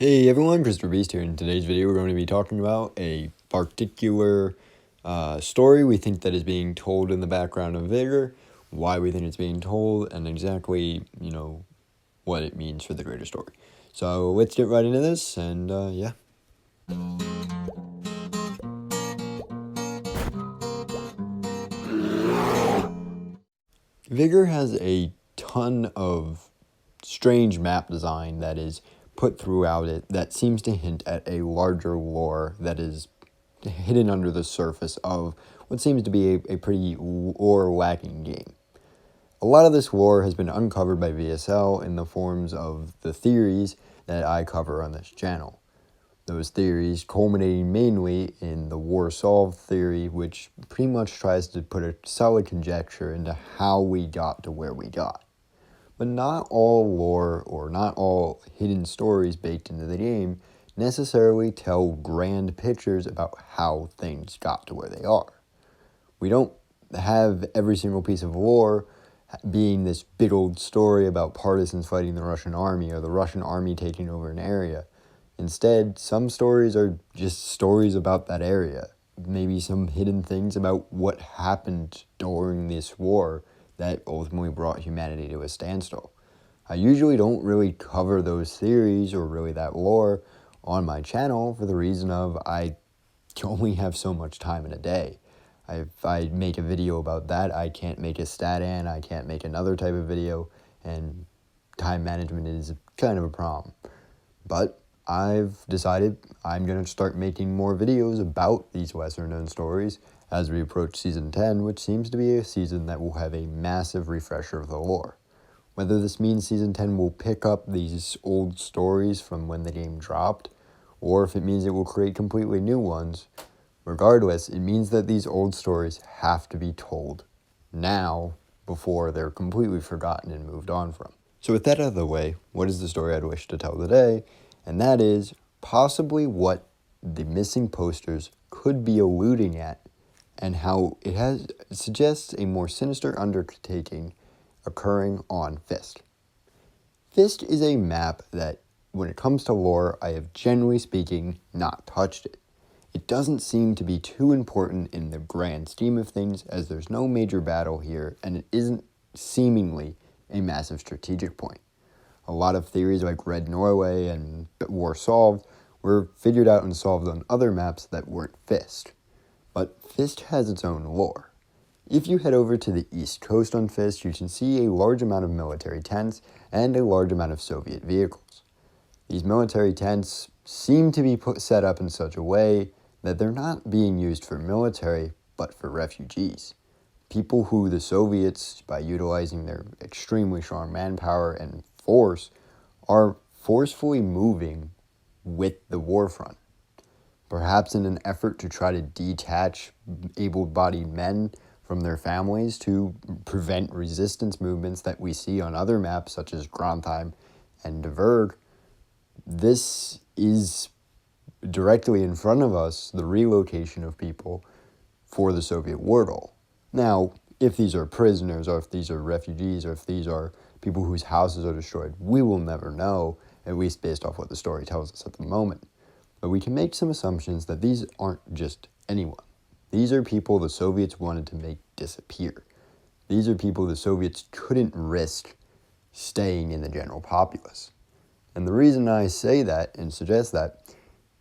Hey everyone, Christopher Beast here. In today's video, we're going to be talking about a particular story we think that is being told in the background of Vigor, why we think it's being told, and exactly, what it means for the greater story. So let's get right into this, and yeah. Vigor has a ton of strange map design that is put throughout it that seems to hint at a larger lore that is hidden under the surface of what seems to be a pretty lore-lacking game. A lot of this lore has been uncovered by VSL in the forms of the theories that I cover on this channel. Those theories culminating mainly in the war solved theory, which pretty much tries to put a solid conjecture into how we got to where we got. But not all lore or not all hidden stories baked into the game necessarily tell grand pictures about how things got to where they are. We don't have every single piece of lore being this big old story about partisans fighting the Russian army or the Russian army taking over an area. Instead, some stories are just stories about that area. Maybe some hidden things about what happened during this war that ultimately brought humanity to a standstill. I usually don't really cover those theories or really that lore on my channel for the reason of I only have so much time in a day. If I make a video about that, I can't make a stat and I can't make another type of video, and time management is kind of a problem. But I've decided I'm going to start making more videos about these lesser known stories as we approach Season 10, which seems to be a season that will have a massive refresher of the lore. Whether this means Season 10 will pick up these old stories from when the game dropped, or if it means it will create completely new ones, regardless, it means that these old stories have to be told now before they're completely forgotten and moved on from. So with that out of the way, what is the story I'd wish to tell today? And that is possibly what the missing posters could be alluding at and how it suggests a more sinister undertaking occurring on Fiske. Fiske is a map that, when it comes to lore, I have generally speaking not touched it. It doesn't seem to be too important in the grand scheme of things, as there's no major battle here, and it isn't seemingly a massive strategic point. A lot of theories like Red Norway and War Solved were figured out and solved on other maps that weren't Fiske. But Fiske has its own lore. If you head over to the east coast on Fiske, you can see a large amount of military tents and a large amount of Soviet vehicles. These military tents seem to be set up in such a way that they're not being used for military, but for refugees. People who the Soviets, by utilizing their extremely strong manpower and force, are forcefully moving with the war front. Perhaps in an effort to try to detach able-bodied men from their families to prevent resistance movements that we see on other maps such as Grontheim and De Verg. This is directly in front of us, the relocation of people for the Soviet war goal. Now, if these are prisoners, or if these are refugees, or if these are people whose houses are destroyed, we will never know, at least based off what the story tells us at the moment. But we can make some assumptions that these aren't just anyone. These are people the Soviets wanted to make disappear. These are people the Soviets couldn't risk staying in the general populace. And the reason I say that and suggest that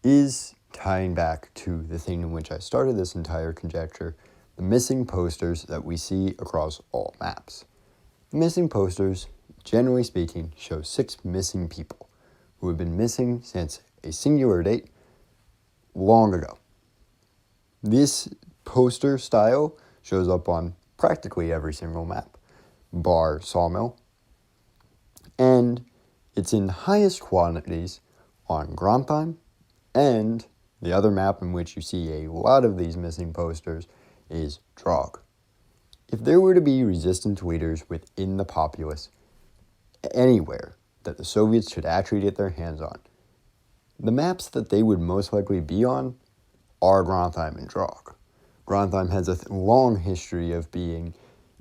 is tying back to the thing in which I started this entire conjecture, the missing posters that we see across all maps. The missing posters, generally speaking, show 6 missing people who have been missing since a singular date long ago. This poster style shows up on practically every single map, bar Sawmill, and it's in highest quantities on Grontheim, and the other map in which you see a lot of these missing posters is Drog. If there were to be resistance leaders within the populace anywhere that the Soviets should actually get their hands on, the maps that they would most likely be on are Grontheim and Drog. Grontheim has a long history of being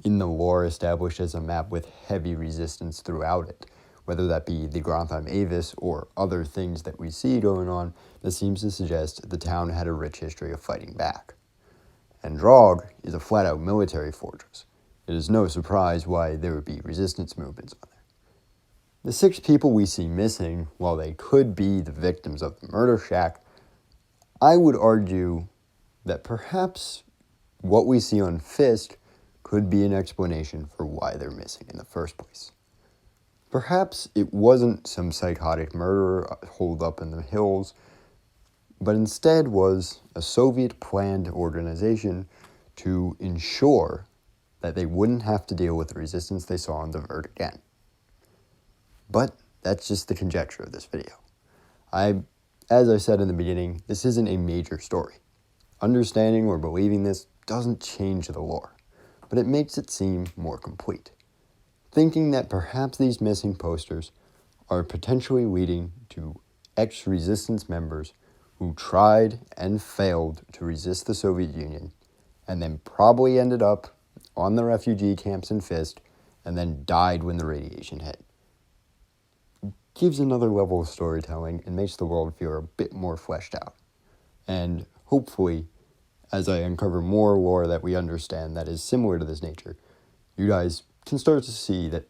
in the lore established as a map with heavy resistance throughout it, whether that be the Grantham Avis or other things that we see going on, that seems to suggest the town had a rich history of fighting back. And Drog is a flat-out military fortress. It is no surprise why there would be resistance movements on there. The 6 people we see missing, while they could be the victims of the murder shack, I would argue that perhaps what we see on Fiske could be an explanation for why they're missing in the first place. Perhaps it wasn't some psychotic murderer holed up in the hills, but instead was a Soviet-planned organization to ensure that they wouldn't have to deal with the resistance they saw on the Vert again. But that's just the conjecture of this video. As I said in the beginning, this isn't a major story. Understanding or believing this doesn't change the lore, but it makes it seem more complete. Thinking that perhaps these missing posters are potentially leading to ex-resistance members who tried and failed to resist the Soviet Union, and then probably ended up on the refugee camps in Fiske, and then died when the radiation hit. Gives another level of storytelling and makes the world feel a bit more fleshed out. And hopefully, as I uncover more lore that we understand that is similar to this nature, you guys can start to see that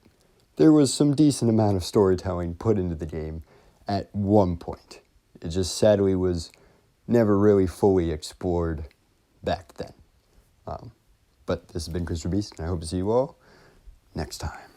there was some decent amount of storytelling put into the game at one point. It just sadly was never really fully explored back then. But this has been Christopher Beast, and I hope to see you all next time.